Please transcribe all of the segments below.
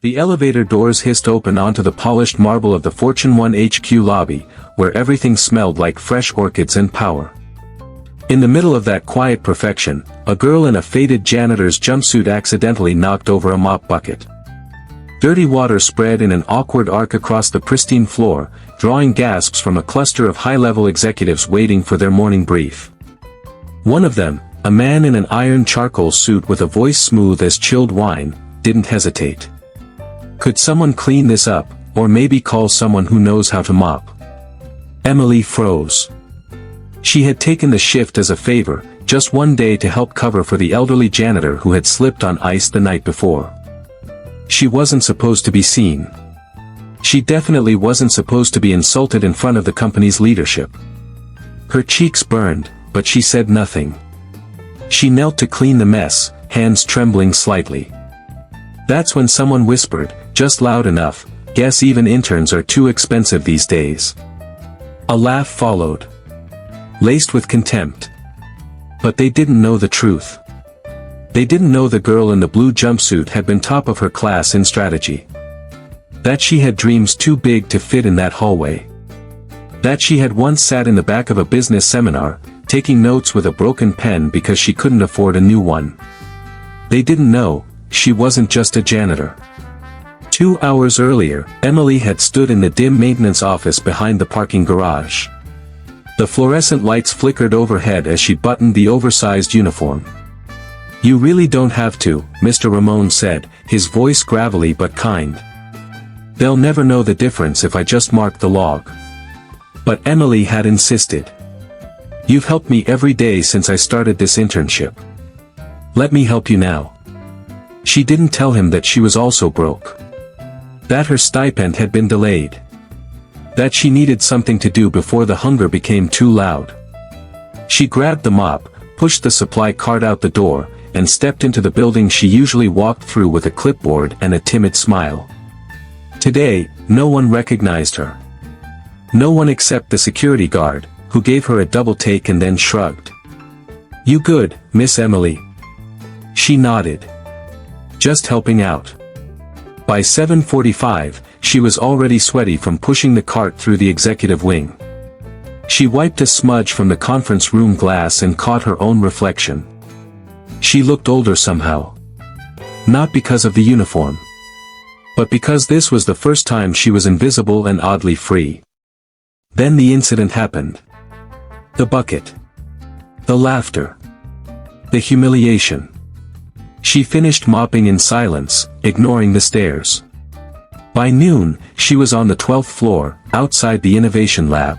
The elevator doors hissed open onto the polished marble of the FortuneOne HQ lobby, where everything smelled like fresh orchids and power. In the middle of that quiet perfection, a girl in a faded janitor's jumpsuit accidentally knocked over a mop bucket. Dirty water spread in an awkward arc across the pristine floor, drawing gasps from a cluster of high-level executives waiting for their morning brief. One of them, a man in an iron charcoal suit with a voice smooth as chilled wine, didn't hesitate. "Could someone clean this up, or maybe call someone who knows how to mop?" Emily froze. She had taken the shift as a favor, just one day to help cover for the elderly janitor who had slipped on ice the night before. She wasn't supposed to be seen. She definitely wasn't supposed to be insulted in front of the company's leadership. Her cheeks burned, but she said nothing. She knelt to clean the mess, hands trembling slightly. That's when someone whispered, just loud enough, "Guess even interns are too expensive these days." A laugh followed, laced with contempt. But they didn't know the truth. They didn't know the girl in the blue jumpsuit had been top of her class in strategy. That she had dreams too big to fit in that hallway. That she had once sat in the back of a business seminar, taking notes with a broken pen because she couldn't afford a new one. They didn't know, she wasn't just a janitor. 2 hours earlier, Emily had stood in the dim maintenance office behind the parking garage. The fluorescent lights flickered overhead as she buttoned the oversized uniform. "You really don't have to," Mr. Ramon said, his voice gravelly but kind. "They'll never know the difference if I just mark the log." But Emily had insisted. "You've helped me every day since I started this internship. Let me help you now." She didn't tell him that she was also broke. That her stipend had been delayed. That she needed something to do before the hunger became too loud. She grabbed the mop, pushed the supply cart out the door, and stepped into the building she usually walked through with a clipboard and a timid smile. Today, no one recognized her. No one except the security guard, who gave her a double take and then shrugged. "You good, Miss Emily?" She nodded. "Just helping out." By 7:45, she was already sweaty from pushing the cart through the executive wing. She wiped a smudge from the conference room glass and caught her own reflection. She looked older somehow. Not because of the uniform. But because this was the first time she was invisible and oddly free. Then the incident happened. The bucket. The laughter. The humiliation. She finished mopping in silence, ignoring the stares. By noon, she was on the 12th floor, outside the innovation lab.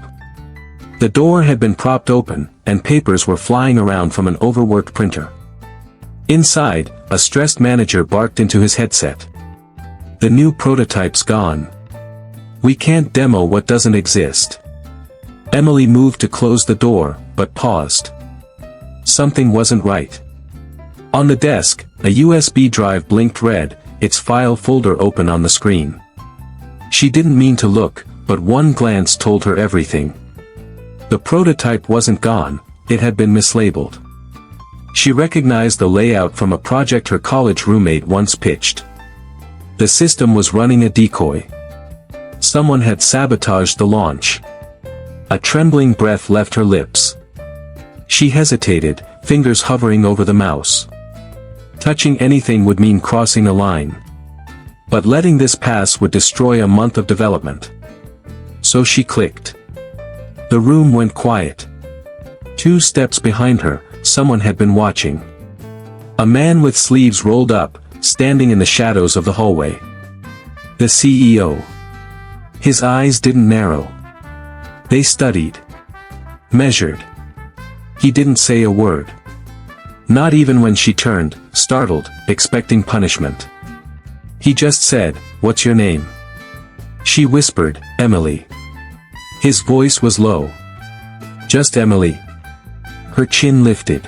The door had been propped open, and papers were flying around from an overworked printer. Inside, a stressed manager barked into his headset. "The new prototype's gone. We can't demo what doesn't exist." Emily moved to close the door, but paused. Something wasn't right. On the desk, a USB drive blinked red, its file folder open on the screen. She didn't mean to look, but one glance told her everything. The prototype wasn't gone, it had been mislabeled. She recognized the layout from a project her college roommate once pitched. The system was running a decoy. Someone had sabotaged the launch. A trembling breath left her lips. She hesitated, fingers hovering over the mouse. Touching anything would mean crossing a line. But letting this pass would destroy a month of development. So she clicked. The room went quiet. 2 steps behind her, someone had been watching. A man with sleeves rolled up, standing in the shadows of the hallway. The CEO. His eyes didn't narrow. They studied. Measured. He didn't say a word. Not even when she turned, startled, expecting punishment. He just said, "What's your name?" She whispered, "Emily." His voice was low. "Just Emily." Her chin lifted.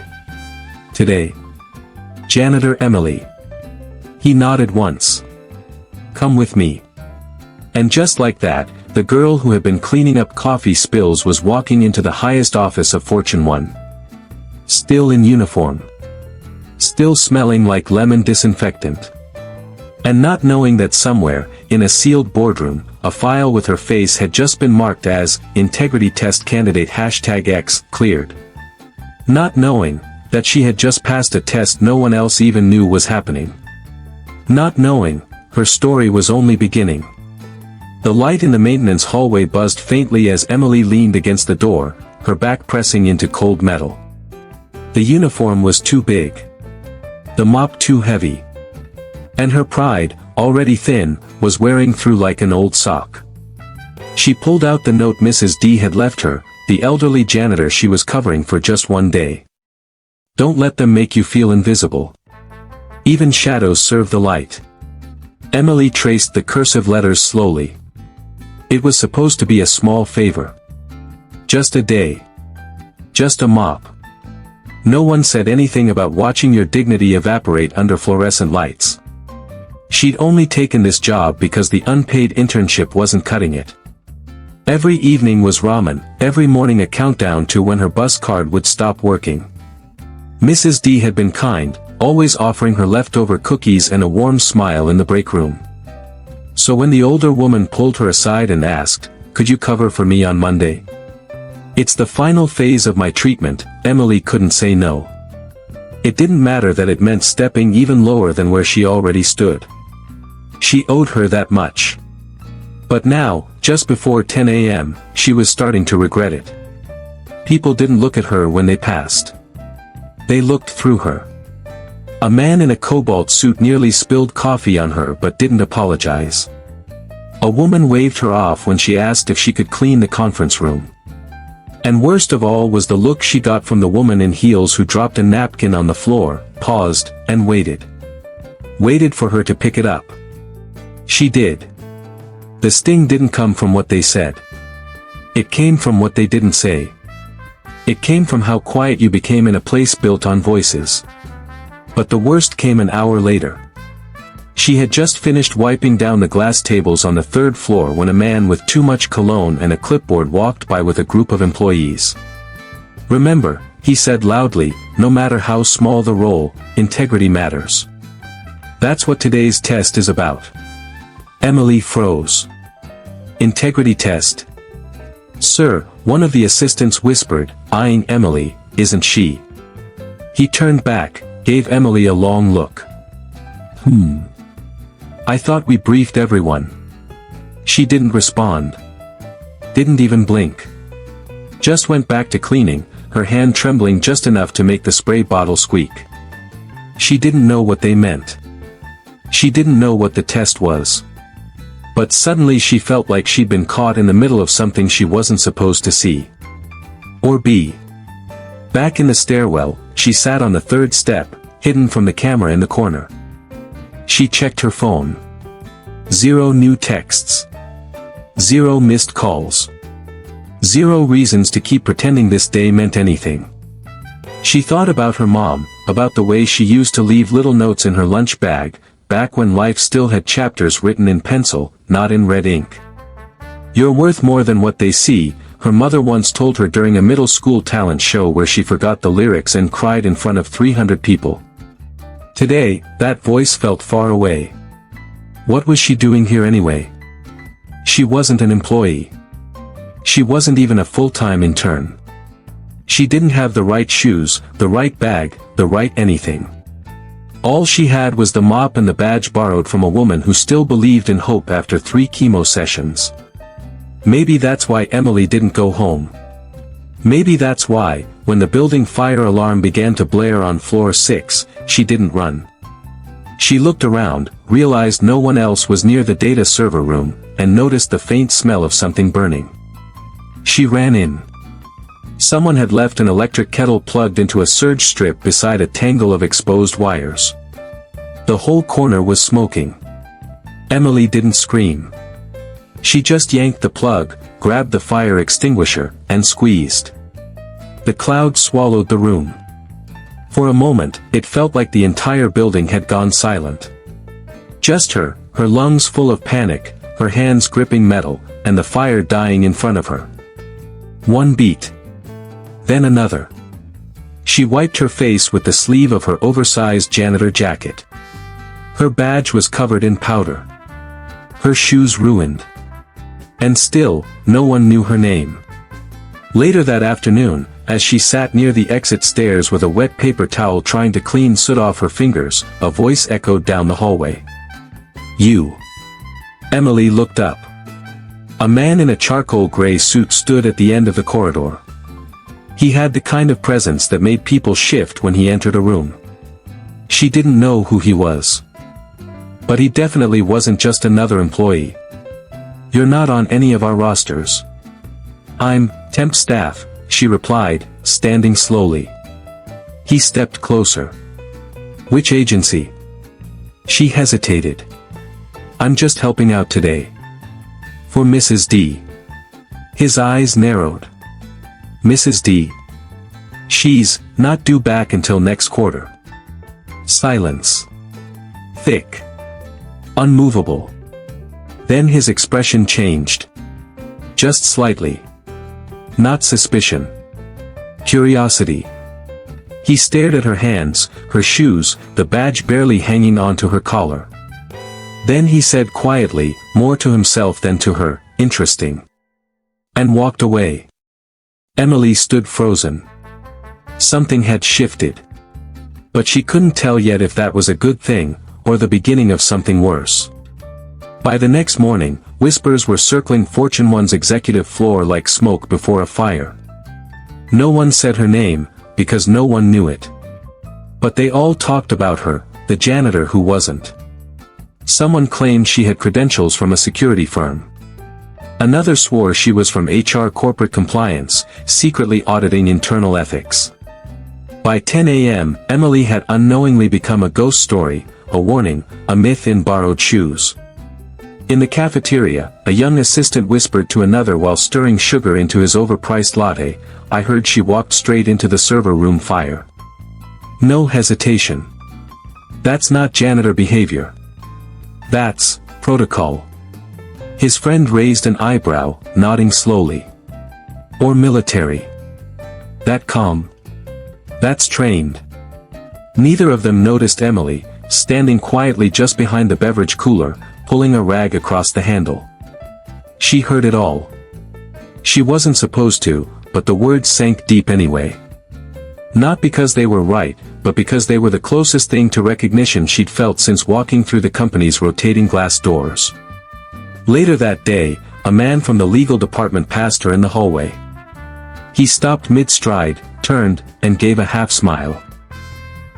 "Today. Janitor Emily." He nodded once. "Come with me." And just like that, the girl who had been cleaning up coffee spills was walking into the highest office of FortuneOne. Still in uniform. Still smelling like lemon disinfectant. And not knowing that somewhere, in a sealed boardroom, a file with her face had just been marked as, Integrity Test Candidate #X, cleared. Not knowing, that she had just passed a test no one else even knew was happening. Not knowing, her story was only beginning. The light in the maintenance hallway buzzed faintly as Emily leaned against the door, her back pressing into cold metal. The uniform was too big. The mop too heavy. And her pride, already thin, was wearing through like an old sock. She pulled out the note Mrs. D had left her, the elderly janitor she was covering for just one day. Don't let them make you feel invisible. Even shadows serve the light. Emily traced the cursive letters slowly. It was supposed to be a small favor. Just a day. Just a mop. No one said anything about watching your dignity evaporate under fluorescent lights. She'd only taken this job because the unpaid internship wasn't cutting it. Every evening was ramen, every morning a countdown to when her bus card would stop working. Mrs. D had been kind, always offering her leftover cookies and a warm smile in the break room. So when the older woman pulled her aside and asked, "Could you cover for me on Monday? It's the final phase of my treatment," Emily couldn't say no. It didn't matter that it meant stepping even lower than where she already stood. She owed her that much. But now, just before 10 a.m., she was starting to regret it. People didn't look at her when they passed. They looked through her. A man in a cobalt suit nearly spilled coffee on her but didn't apologize. A woman waved her off when she asked if she could clean the conference room. And worst of all was the look she got from the woman in heels who dropped a napkin on the floor, paused, and waited. Waited for her to pick it up. She did. The sting didn't come from what they said. It came from what they didn't say. It came from how quiet you became in a place built on voices. But the worst came an hour later. She had just finished wiping down the glass tables on the third floor when a man with too much cologne and a clipboard walked by with a group of employees. "Remember," he said loudly, "no matter how small the role, integrity matters. That's what today's test is about." Emily froze. "Integrity test?" "Sir," one of the assistants whispered, eyeing Emily, "isn't she?" He turned back, gave Emily a long look. "I thought we briefed everyone." She didn't respond. Didn't even blink. Just went back to cleaning, her hand trembling just enough to make the spray bottle squeak. She didn't know what they meant. She didn't know what the test was. But suddenly she felt like she'd been caught in the middle of something she wasn't supposed to see. Or be. Back in the stairwell, she sat on the third step, hidden from the camera in the corner. She checked her phone. 0 new texts. 0 missed calls. 0 reasons to keep pretending this day meant anything. She thought about her mom, about the way she used to leave little notes in her lunch bag, back when life still had chapters written in pencil, not in red ink. "You're worth more than what they see," her mother once told her during a middle school talent show where she forgot the lyrics and cried in front of 300 people. Today, that voice felt far away. What was she doing here anyway? She wasn't an employee. She wasn't even a full-time intern. She didn't have the right shoes, the right bag, the right anything. All she had was the mop and the badge borrowed from a woman who still believed in hope after 3 chemo sessions. Maybe that's why Emily didn't go home. Maybe that's why, when the building fire alarm began to blare on floor 6, she didn't run. She looked around, realized no one else was near the data server room, and noticed the faint smell of something burning. She ran in. Someone had left an electric kettle plugged into a surge strip beside a tangle of exposed wires. The whole corner was smoking. Emily didn't scream. She just yanked the plug, grabbed the fire extinguisher, and squeezed. The cloud swallowed the room. For a moment, it felt like the entire building had gone silent. Just her, her lungs full of panic, her hands gripping metal, and the fire dying in front of her. One beat. Then another. She wiped her face with the sleeve of her oversized janitor jacket. Her badge was covered in powder. Her shoes ruined. And still, no one knew her name. Later that afternoon, as she sat near the exit stairs with a wet paper towel trying to clean soot off her fingers, a voice echoed down the hallway. "You." Emily looked up. A man in a charcoal gray suit stood at the end of the corridor. He had the kind of presence that made people shift when he entered a room. She didn't know who he was. But he definitely wasn't just another employee. "You're not on any of our rosters." "I'm temp staff," she replied, standing slowly. He stepped closer. "Which agency?" She hesitated. "I'm just helping out today." "For Mrs. D." His eyes narrowed. "Mrs. D? She's not due back until next quarter." Silence. Thick. Unmovable. Then his expression changed. Just slightly. Not suspicion. Curiosity. He stared at her hands, her shoes, the badge barely hanging onto her collar. Then he said quietly, more to himself than to her, "Interesting." And walked away. Emily stood frozen. Something had shifted. But she couldn't tell yet if that was a good thing, or the beginning of something worse. By the next morning, whispers were circling FortuneOne's executive floor like smoke before a fire. No one said her name, because no one knew it. But they all talked about her, the janitor who wasn't. Someone claimed she had credentials from a security firm. Another swore she was from HR corporate compliance, secretly auditing internal ethics. By 10 a.m., Emily had unknowingly become a ghost story, a warning, a myth in borrowed shoes. In the cafeteria, a young assistant whispered to another while stirring sugar into his overpriced latte, "I heard she walked straight into the server room fire." No hesitation. That's not janitor behavior. That's protocol. His friend raised an eyebrow, nodding slowly. Or military. That calm. That's trained. Neither of them noticed Emily, standing quietly just behind the beverage cooler, pulling a rag across the handle. She heard it all. She wasn't supposed to, but the words sank deep anyway. Not because they were right, but because they were the closest thing to recognition she'd felt since walking through the company's rotating glass doors. Later that day, a man from the legal department passed her in the hallway. He stopped mid-stride, turned, and gave a half-smile.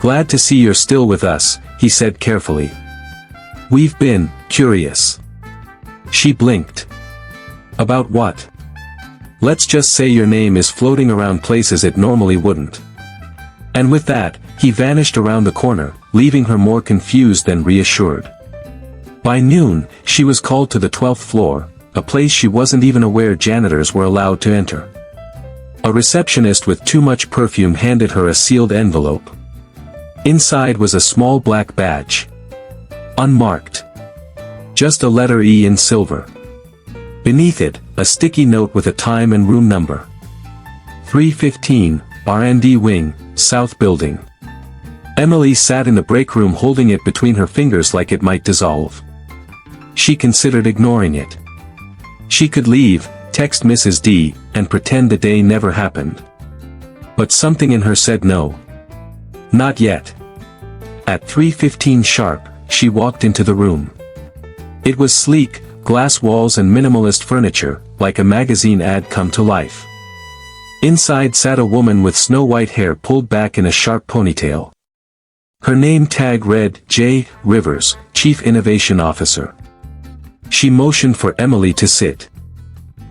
"Glad to see you're still with us," he said carefully. "We've been curious." She blinked. "About what?" "Let's just say your name is floating around places it normally wouldn't." And with that, he vanished around the corner, leaving her more confused than reassured. By noon, she was called to the 12th floor, a place she wasn't even aware janitors were allowed to enter. A receptionist with too much perfume handed her a sealed envelope. Inside was a small black badge. Unmarked. Just a letter E in silver. Beneath it, a sticky note with a time and room number. 315, R&D Wing, South Building. Emily sat in the break room holding it between her fingers like it might dissolve. She considered ignoring it. She could leave, text Mrs. D, and pretend the day never happened. But something in her said no. Not yet. At 3:15 sharp, she walked into the room. It was sleek, glass walls and minimalist furniture, like a magazine ad come to life. Inside sat a woman with snow-white hair pulled back in a sharp ponytail. Her name tag read, J. Rivers, Chief Innovation Officer. She motioned for Emily to sit.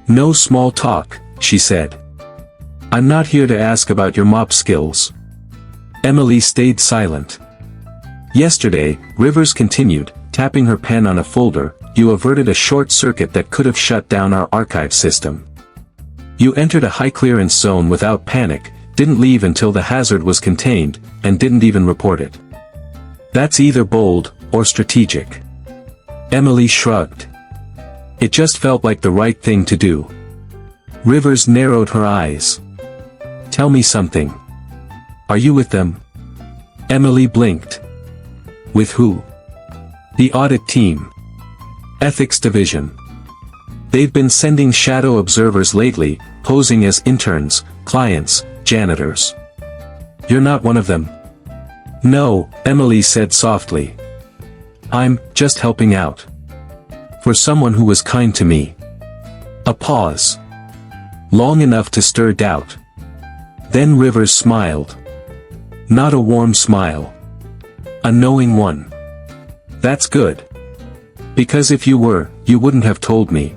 "No small talk," she said. "I'm not here to ask about your mop skills." Emily stayed silent. "Yesterday," Rivers continued, tapping her pen on a folder, "you averted a short circuit that could have shut down our archive system. You entered a high-clearance zone without panic, didn't leave until the hazard was contained, and didn't even report it. That's either bold, or strategic." Emily shrugged. It just felt like the right thing to do. Rivers narrowed her eyes. "Tell me something. Are you with them?" Emily blinked. "With who?" The audit team. Ethics division. They've been sending shadow observers lately, posing as interns, clients, janitors. You're not one of them? No, Emily said softly. I'm just helping out. For someone who was kind to me. A pause. Long enough to stir doubt. Then Rivers smiled. Not a warm smile. A knowing one. That's good. Because if you were, you wouldn't have told me.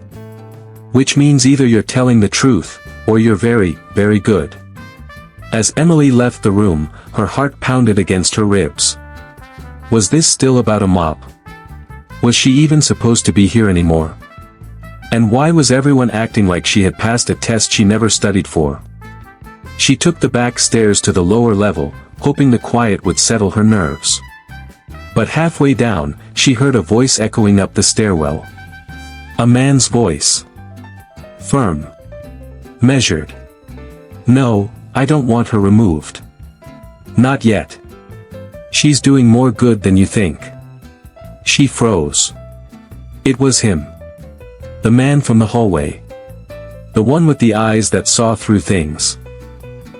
Which means either you're telling the truth, or you're very, very good. As Emily left the room, her heart pounded against her ribs. Was this still about a mop? Was she even supposed to be here anymore? And why was everyone acting like she had passed a test she never studied for? She took the back stairs to the lower level, hoping the quiet would settle her nerves. But halfway down, she heard a voice echoing up the stairwell. A man's voice. Firm. Measured. No, I don't want her removed. Not yet. She's doing more good than you think. She froze. It was him. The man from the hallway. The one with the eyes that saw through things.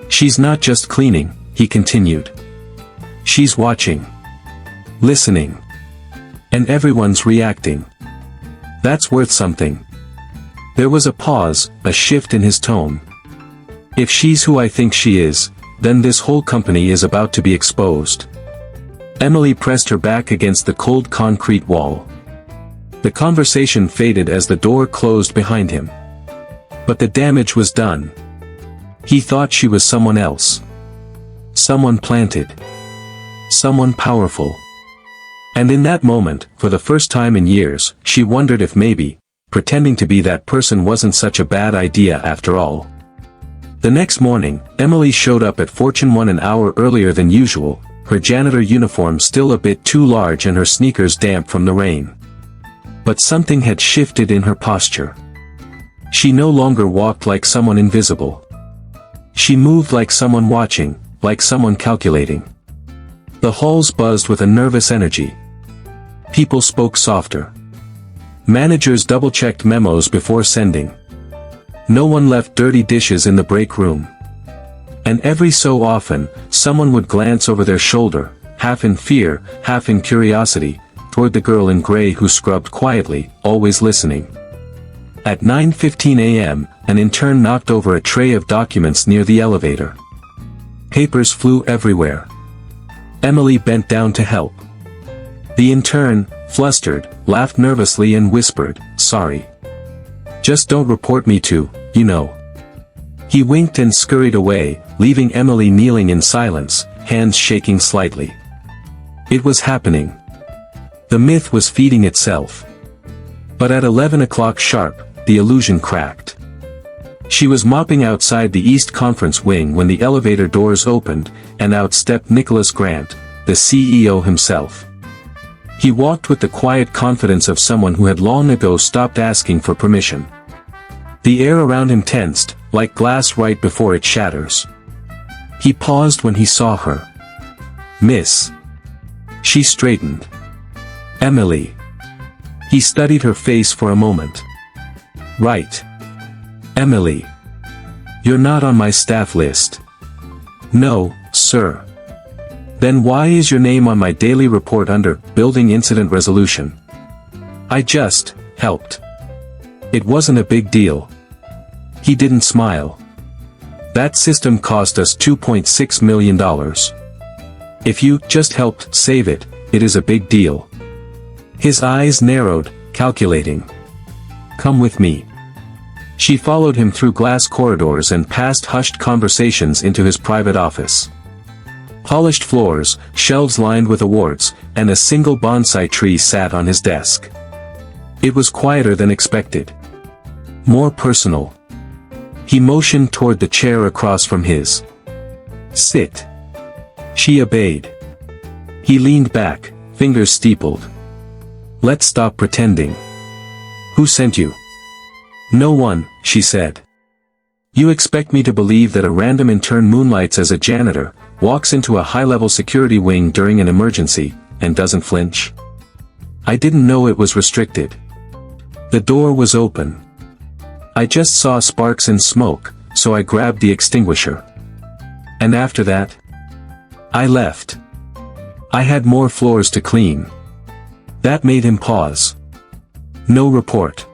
She's not just cleaning, he continued. She's watching. Listening. And everyone's reacting. That's worth something. There was a pause, a shift in his tone. If she's who I think she is, then this whole company is about to be exposed. Emily pressed her back against the cold concrete wall. The conversation faded as the door closed behind him. But the damage was done. He thought she was someone else. Someone planted. Someone powerful. And in that moment, for the first time in years, she wondered if maybe, pretending to be that person wasn't such a bad idea after all. The next morning, Emily showed up at FortuneOne an hour earlier than usual, her janitor uniform still a bit too large and her sneakers damp from the rain. But something had shifted in her posture. She no longer walked like someone invisible. She moved like someone watching, like someone calculating. The halls buzzed with a nervous energy. People spoke softer. Managers double-checked memos before sending. No one left dirty dishes in the break room. And every so often, someone would glance over their shoulder, half in fear, half in curiosity, toward the girl in gray who scrubbed quietly, always listening. At 9:15 a.m., an intern knocked over a tray of documents near the elevator. Papers flew everywhere. Emily bent down to help. The intern, flustered, laughed nervously and whispered, "Sorry. Just don't report me to, you know." He winked and scurried away, leaving Emily kneeling in silence, hands shaking slightly. It was happening. The myth was feeding itself. But at 11 o'clock sharp, the illusion cracked. She was mopping outside the East Conference wing when the elevator doors opened, and out stepped Nicholas Grant, the CEO himself. He walked with the quiet confidence of someone who had long ago stopped asking for permission. The air around him tensed, like glass right before it shatters. He paused when he saw her. "Miss." She straightened. "Emily." He studied her face for a moment. "Right. Emily. You're not on my staff list." "No, sir." "Then why is your name on my daily report under Building Incident Resolution?" "I just helped. It wasn't a big deal." He didn't smile. "That system cost us $2.6 million. If you just helped save it, it is a big deal." His eyes narrowed, calculating. "Come with me." She followed him through glass corridors and past hushed conversations into his private office. Polished floors, shelves lined with awards, and a single bonsai tree sat on his desk. It was quieter than expected. More personal. He motioned toward the chair across from his. "Sit." She obeyed. He leaned back, fingers steepled. "Let's stop pretending. Who sent you?" "No one," she said. "You expect me to believe that a random intern moonlights as a janitor, walks into a high-level security wing during an emergency, and doesn't flinch?" I didn't know it was restricted. The door was open. I just saw sparks and smoke, so I grabbed the extinguisher. And after that, I left. I had more floors to clean. That made him pause. No report.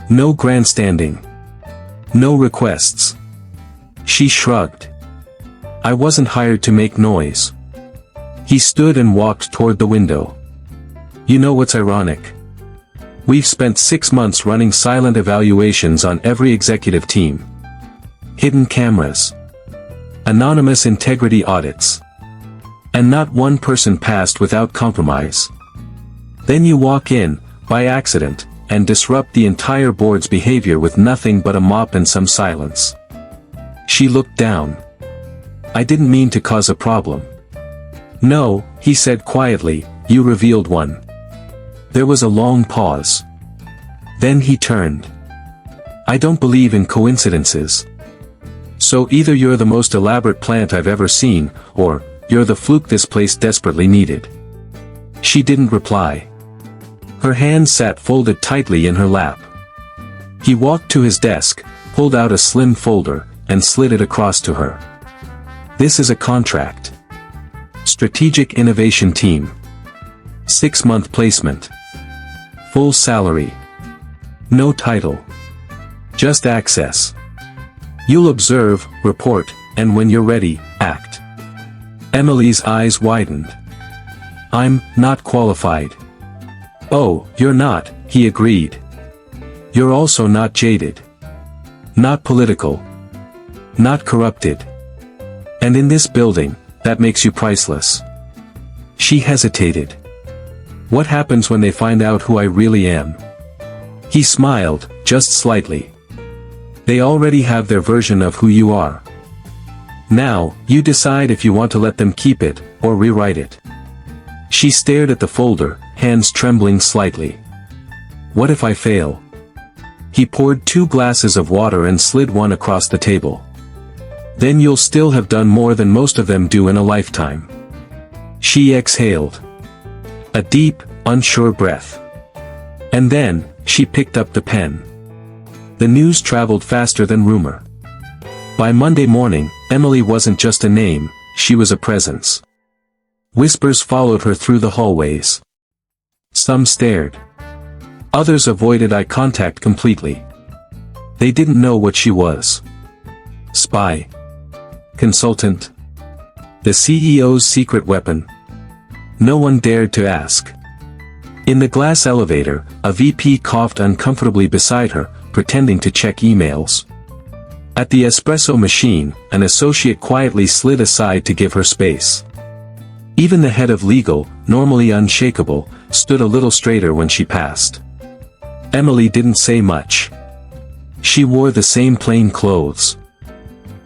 No grandstanding. No requests. She shrugged. I wasn't hired to make noise. He stood and walked toward the window. You know what's ironic? We've spent 6 months running silent evaluations on every executive team. Hidden cameras. Anonymous integrity audits. And not one person passed without compromise. Then you walk in, by accident, and disrupt the entire board's behavior with nothing but a mop and some silence. She looked down. I didn't mean to cause a problem. No, he said quietly, you revealed one. There was a long pause. Then he turned. I don't believe in coincidences. So either you're the most elaborate plant I've ever seen, or, you're the fluke this place desperately needed. She didn't reply. Her hands sat folded tightly in her lap. He walked to his desk, pulled out a slim folder, and slid it across to her. This is a contract. Strategic Innovation Team. 6-month placement. Full salary. No title. Just access. You'll observe, report, and when you're ready, act. Emily's eyes widened. I'm not qualified. Oh, you're not, he agreed. You're also not jaded. Not political. Not corrupted. And in this building, that makes you priceless. She hesitated. What happens when they find out who I really am? He smiled, just slightly. They already have their version of who you are. Now, you decide if you want to let them keep it, or rewrite it. She stared at the folder, hands trembling slightly. What if I fail? He poured 2 glasses of water and slid one across the table. Then you'll still have done more than most of them do in a lifetime. She exhaled. A deep, unsure breath. And then, she picked up the pen. The news traveled faster than rumor. By Monday morning, Emily wasn't just a name, she was a presence. Whispers followed her through the hallways. Some stared. Others avoided eye contact completely. They didn't know what she was. Spy. Consultant. The CEO's secret weapon. No one dared to ask. In the glass elevator, a VP coughed uncomfortably beside her, pretending to check emails. At the espresso machine, an associate quietly slid aside to give her space. Even the head of legal, normally unshakable, stood a little straighter when she passed. Emily didn't say much. She wore the same plain clothes.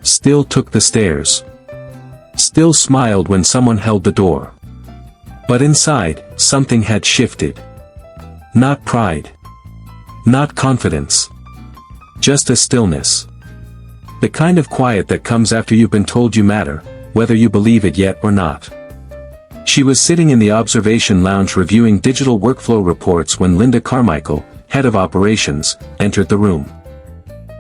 Still took the stairs. Still smiled when someone held the door. But inside, something had shifted. Not pride. Not confidence. Just a stillness. The kind of quiet that comes after you've been told you matter, whether you believe it yet or not. She was sitting in the observation lounge reviewing digital workflow reports when Linda Carmichael, head of operations, entered the room.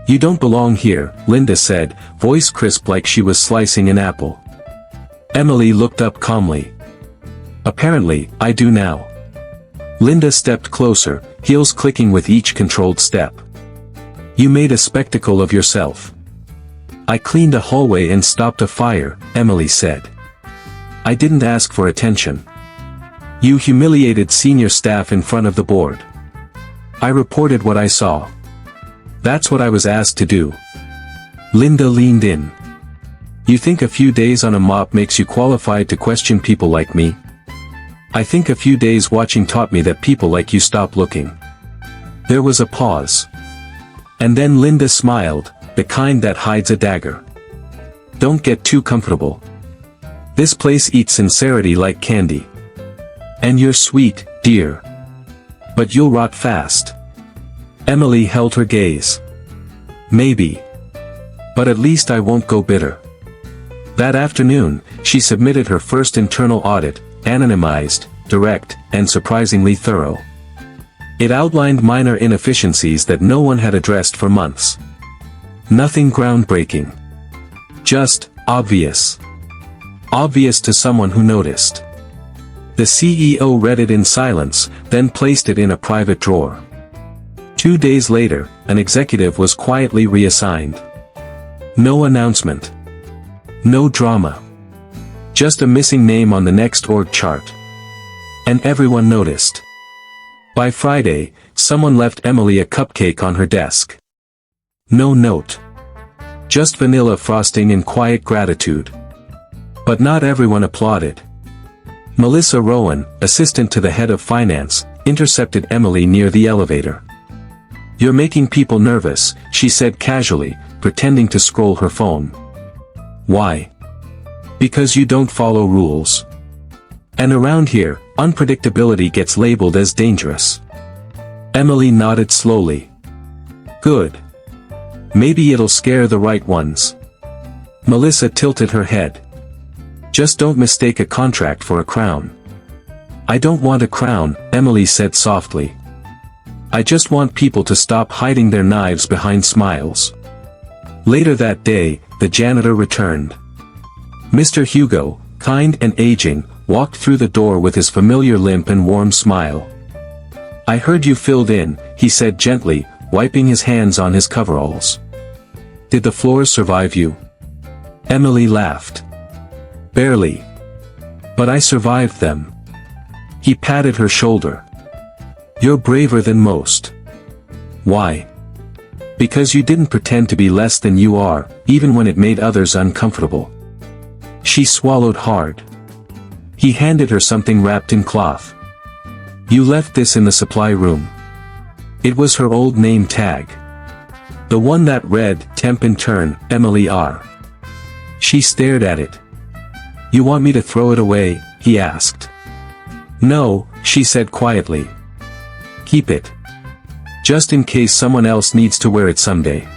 You don't belong here, Linda said, voice crisp like she was slicing an apple. Emily looked up calmly. Apparently, I do now. Linda stepped closer, heels clicking with each controlled step. You made a spectacle of yourself. I cleaned a hallway and stopped a fire, Emily said. I didn't ask for attention. You humiliated senior staff in front of the board. I reported what I saw. That's what I was asked to do. Linda leaned in. You think a few days on a mop makes you qualified to question people like me? I think a few days watching taught me that people like you stop looking. There was a pause. And then Linda smiled, the kind that hides a dagger. Don't get too comfortable. This place eats sincerity like candy. And you're sweet, dear. But you'll rot fast. Emily held her gaze. Maybe. But at least I won't go bitter. That afternoon, she submitted her first internal audit, anonymized, direct, and surprisingly thorough. It outlined minor inefficiencies that no one had addressed for months. Nothing groundbreaking. Just obvious. Obvious to someone who noticed. The CEO read it in silence, then placed it in a private drawer. 2 days later, an executive was quietly reassigned. No announcement. No drama. Just a missing name on the next org chart. And everyone noticed. By Friday, someone left Emily a cupcake on her desk. No note. Just vanilla frosting and quiet gratitude. But not everyone applauded. Melissa Rowan, assistant to the head of finance, intercepted Emily near the elevator. "You're making people nervous," she said casually, pretending to scroll her phone. "Why?" "Because you don't follow rules. And around here, unpredictability gets labeled as dangerous." Emily nodded slowly. "Good. Maybe it'll scare the right ones." Melissa tilted her head. "Just don't mistake a contract for a crown." "I don't want a crown," Emily said softly. "I just want people to stop hiding their knives behind smiles." Later that day, the janitor returned. Mr. Hugo, kind and aging, walked through the door with his familiar limp and warm smile. "I heard you filled in," he said gently, wiping his hands on his coveralls. "Did the floors survive you?" Emily laughed. "Barely. But I survived them." He patted her shoulder. "You're braver than most." "Why?" "Because you didn't pretend to be less than you are, even when it made others uncomfortable." She swallowed hard. He handed her something wrapped in cloth. "You left this in the supply room." It was her old name tag. The one that read, "Temp intern, Emily R." She stared at it. "You want me to throw it away?" he asked. "No," she said quietly. "Keep it. Just in case someone else needs to wear it someday."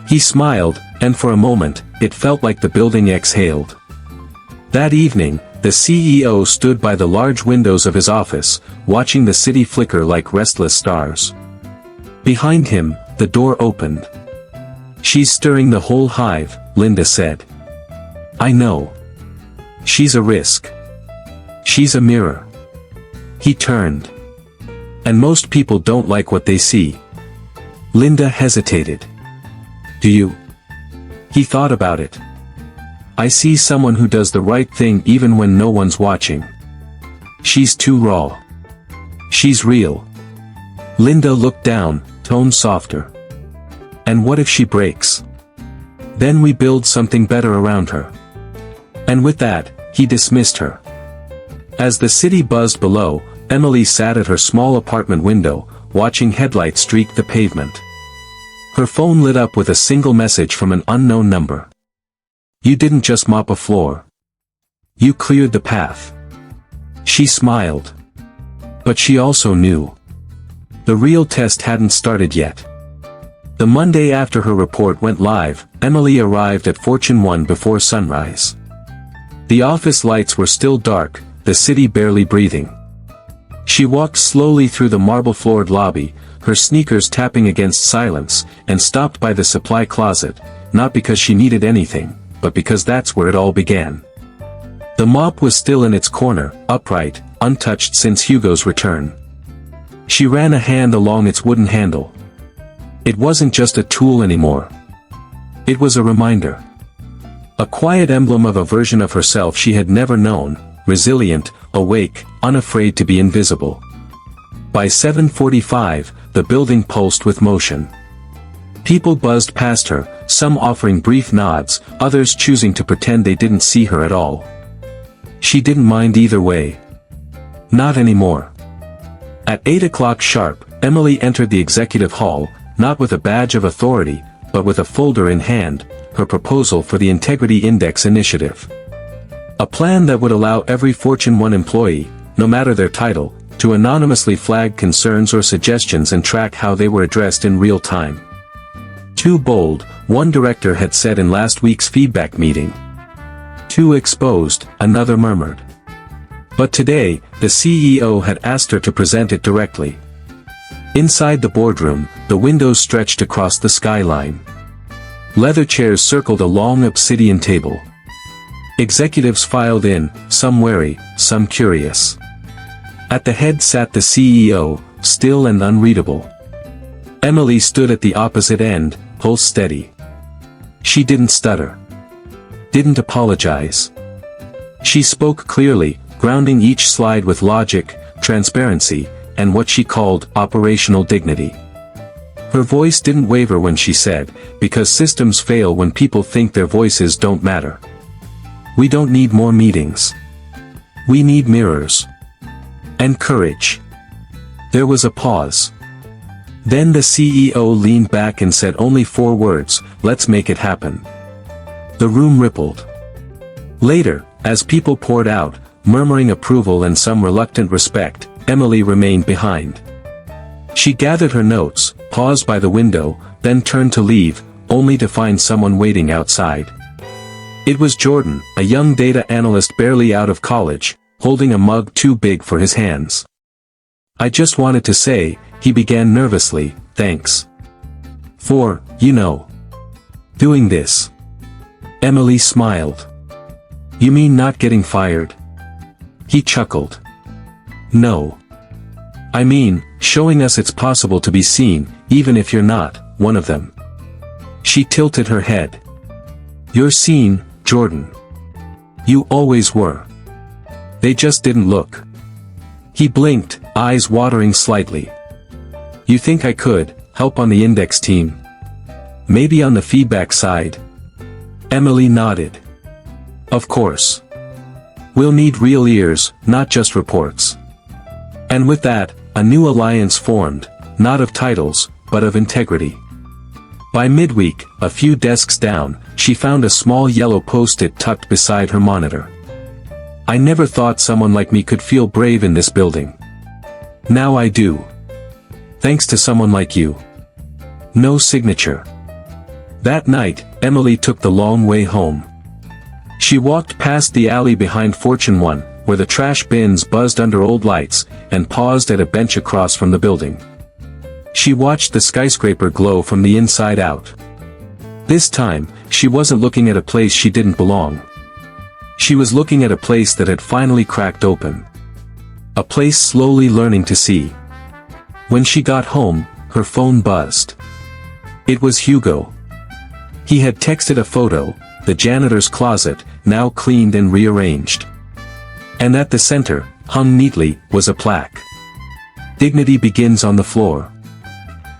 He smiled, and for a moment, it felt like the building exhaled. That evening, the CEO stood by the large windows of his office, watching the city flicker like restless stars. Behind him, the door opened. "She's stirring the whole hive," Linda said. "I know. She's a risk. She's a mirror." He turned. "And most people don't like what they see." Linda hesitated. "Do you?" He thought about it. "I see someone who does the right thing even when no one's watching. She's too raw. She's real." Linda looked down, tone softer. "And what if she breaks? Then we build something better around her." And with that, he dismissed her. As the city buzzed below, Emily sat at her small apartment window, watching headlights streak the pavement. Her phone lit up with a single message from an unknown number. "You didn't just mop a floor. You cleared the path." She smiled. But she also knew. The real test hadn't started yet. The Monday after her report went live, Emily arrived at FortuneOne before sunrise. The office lights were still dark, the city barely breathing. She walked slowly through the marble-floored lobby, her sneakers tapping against silence, and stopped by the supply closet, not because she needed anything, but because that's where it all began. The mop was still in its corner, upright, untouched since Hugo's return. She ran a hand along its wooden handle. It wasn't just a tool anymore. It was a reminder. A quiet emblem of a version of herself she had never known, resilient, awake, unafraid to be invisible. By 7:45, the building pulsed with motion. People buzzed past her, some offering brief nods, others choosing to pretend they didn't see her at all. She didn't mind either way. Not anymore. At 8 o'clock sharp, Emily entered the executive hall, not with a badge of authority, but with a folder in hand, her proposal for the Integrity Index initiative. A plan that would allow every FortuneOne employee, no matter their title, to anonymously flag concerns or suggestions and track how they were addressed in real time. Too bold, one director had said in last week's feedback meeting. Too exposed, another murmured. But today, the CEO had asked her to present it directly. Inside the boardroom, the windows stretched across the skyline. Leather chairs circled a long obsidian table. Executives filed in, some wary, some curious. At the head sat the CEO, still and unreadable. Emily stood at the opposite end, pulse steady. She didn't stutter. Didn't apologize. She spoke clearly, grounding each slide with logic, transparency, and what she called operational dignity. Her voice didn't waver when she said, because systems fail when people think their voices don't matter. We don't need more meetings. We need mirrors. And courage. There was a pause. Then the CEO leaned back and said only 4 words, "Let's make it happen." The room rippled. Later, as people poured out, murmuring approval and some reluctant respect, Emily remained behind. She gathered her notes, paused by the window, then turned to leave, only to find someone waiting outside. It was Jordan, a young data analyst barely out of college, holding a mug too big for his hands. "I just wanted to say," he began nervously, "thanks. For, doing this." Emily smiled. "You mean not getting fired?" He chuckled. "No. I mean, showing us it's possible to be seen, even if you're not one of them." She tilted her head. "You're seen, Jordan. You always were. They just didn't look." He blinked, eyes watering slightly. "You think I could help on the index team? Maybe on the feedback side?" Emily nodded. "Of course. We'll need real ears, not just reports." And with that, a new alliance formed, not of titles, but of integrity. By midweek, a few desks down, she found a small yellow post-it tucked beside her monitor. "I never thought someone like me could feel brave in this building. Now I do. Thanks to someone like you." No signature. That night, Emily took the long way home. She walked past the alley behind FortuneOne, where the trash bins buzzed under old lights, and paused at a bench across from the building. She watched the skyscraper glow from the inside out. This time, she wasn't looking at a place she didn't belong. She was looking at a place that had finally cracked open. A place slowly learning to see. When she got home, her phone buzzed. It was Hugo. He had texted a photo, the janitor's closet, now cleaned and rearranged. And at the center, hung neatly, was a plaque. "Dignity begins on the floor.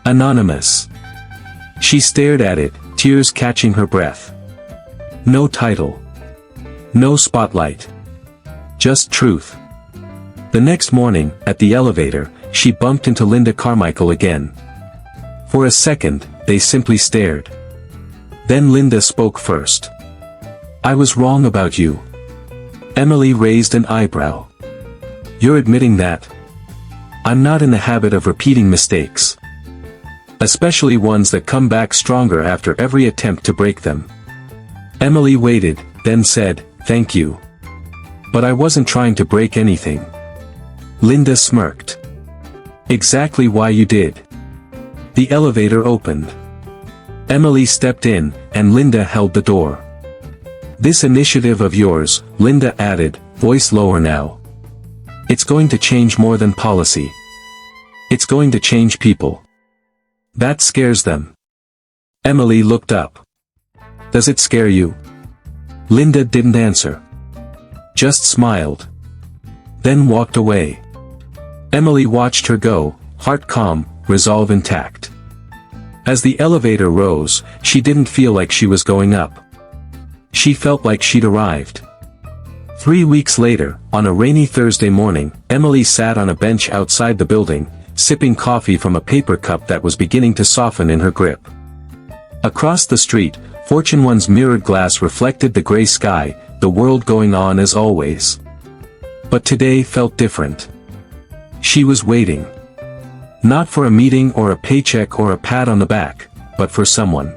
Anonymous." She stared at it, tears catching her breath. No title. No spotlight. Just truth. The next morning, at the elevator, she bumped into Linda Carmichael again. For a second, they simply stared. Then Linda spoke first. "I was wrong about you." Emily raised an eyebrow. "You're admitting that?" "I'm not in the habit of repeating mistakes. Especially ones that come back stronger after every attempt to break them." Emily waited, then said, "Thank you. But I wasn't trying to break anything." Linda smirked. "Exactly why you did." The elevator opened. Emily stepped in, and Linda held the door. "This initiative of yours," Linda added, voice lower now. "It's going to change more than policy. It's going to change people. That scares them." Emily looked up. "Does it scare you?" Linda didn't answer. Just smiled. Then walked away. Emily watched her go, heart calm, resolve intact. As the elevator rose, she didn't feel like she was going up. She felt like she'd arrived. 3 weeks later, on a rainy Thursday morning, Emily sat on a bench outside the building, sipping coffee from a paper cup that was beginning to soften in her grip. Across the street, FortuneOne's mirrored glass reflected the gray sky, the world going on as always. But today felt different. She was waiting. Not for a meeting or a paycheck or a pat on the back, but for someone.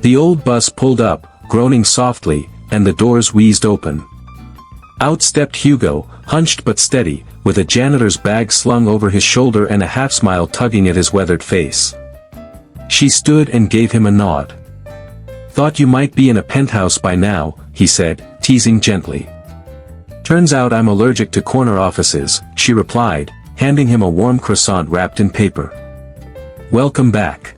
The old bus pulled up, groaning softly, and the doors wheezed open. Out stepped Hugo, hunched but steady, with a janitor's bag slung over his shoulder and a half-smile tugging at his weathered face. She stood and gave him a nod. "Thought you might be in a penthouse by now," he said, teasing gently. "Turns out I'm allergic to corner offices," she replied, handing him a warm croissant wrapped in paper. "Welcome back."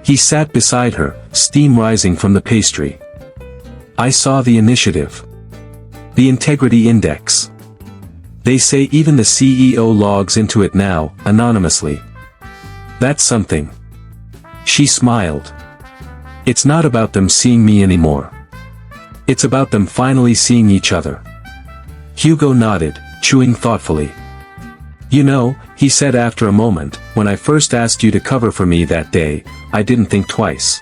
He sat beside her, steam rising from the pastry. "I saw the initiative. The Integrity Index. They say even the CEO logs into it now, anonymously. That's something." She smiled. "It's not about them seeing me anymore. It's about them finally seeing each other." Hugo nodded, chewing thoughtfully. "You know," he said after a moment, "when I first asked you to cover for me that day, I didn't think twice.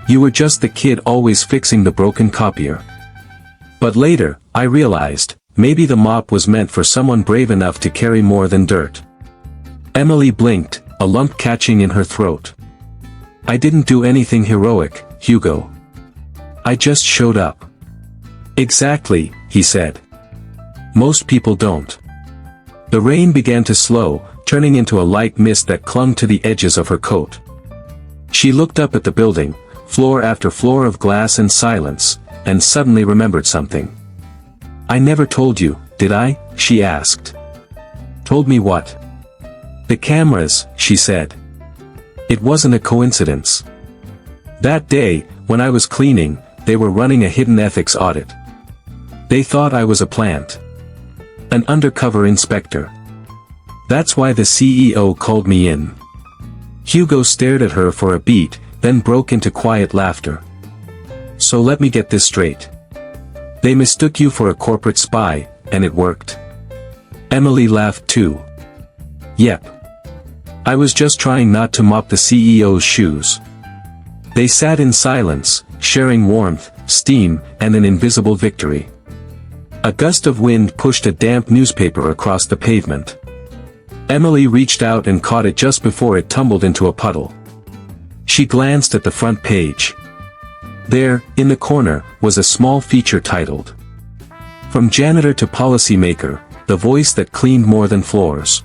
You were just the kid always fixing the broken copier. But later, I realized, maybe the mop was meant for someone brave enough to carry more than dirt." Emily blinked, a lump catching in her throat. "I didn't do anything heroic, Hugo. I just showed up." "Exactly," he said. "Most people don't." The rain began to slow, turning into a light mist that clung to the edges of her coat. She looked up at the building, floor after floor of glass and silence, and suddenly remembered something. "I never told you, did I?" she asked. "Told me what?" "The cameras," she said. "It wasn't a coincidence. That day, when I was cleaning, they were running a hidden ethics audit. They thought I was a plant. An undercover inspector. That's why the CEO called me in." Hugo stared at her for a beat, then broke into quiet laughter. "So let me get this straight. They mistook you for a corporate spy, and it worked?" Emily laughed too. "Yep. I was just trying not to mop the CEO's shoes." They sat in silence, sharing warmth, steam, and an invisible victory. A gust of wind pushed a damp newspaper across the pavement. Emily reached out and caught it just before it tumbled into a puddle. She glanced at the front page. There, in the corner, was a small feature titled, "From Janitor to Policymaker, the Voice That Cleaned More Than Floors."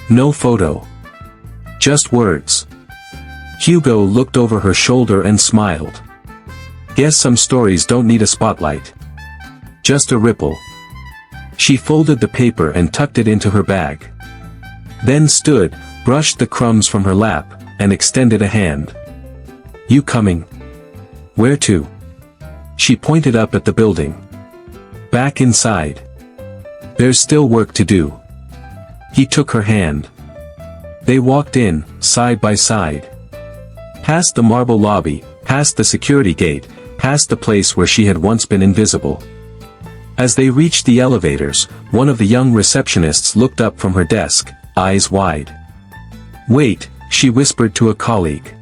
No photo. Just words. Hugo looked over her shoulder and smiled. "Guess some stories don't need a spotlight. Just a ripple." She folded the paper and tucked it into her bag. Then stood, brushed the crumbs from her lap, and extended a hand. "You coming?" "Where to?" She pointed up at the building. "Back inside. There's still work to do." He took her hand. They walked in, side by side. Past the marble lobby, past the security gate, past the place where she had once been invisible. As they reached the elevators, one of the young receptionists looked up from her desk, eyes wide. "Wait," she whispered to a colleague.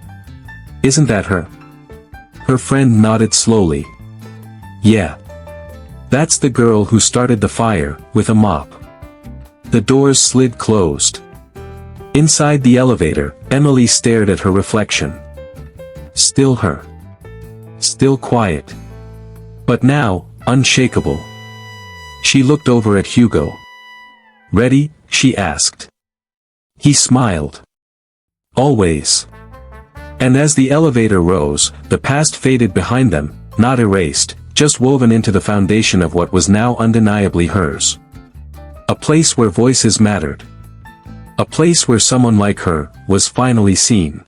"Isn't that her?" Her friend nodded slowly. "Yeah. That's the girl who started the fire, with a mop." The doors slid closed. Inside the elevator, Emily stared at her reflection. Still her. Still quiet. But now, unshakable. She looked over at Hugo. "Ready?" she asked. He smiled. "Always." And as the elevator rose, the past faded behind them, not erased, just woven into the foundation of what was now undeniably hers. A place where voices mattered. A place where someone like her was finally seen.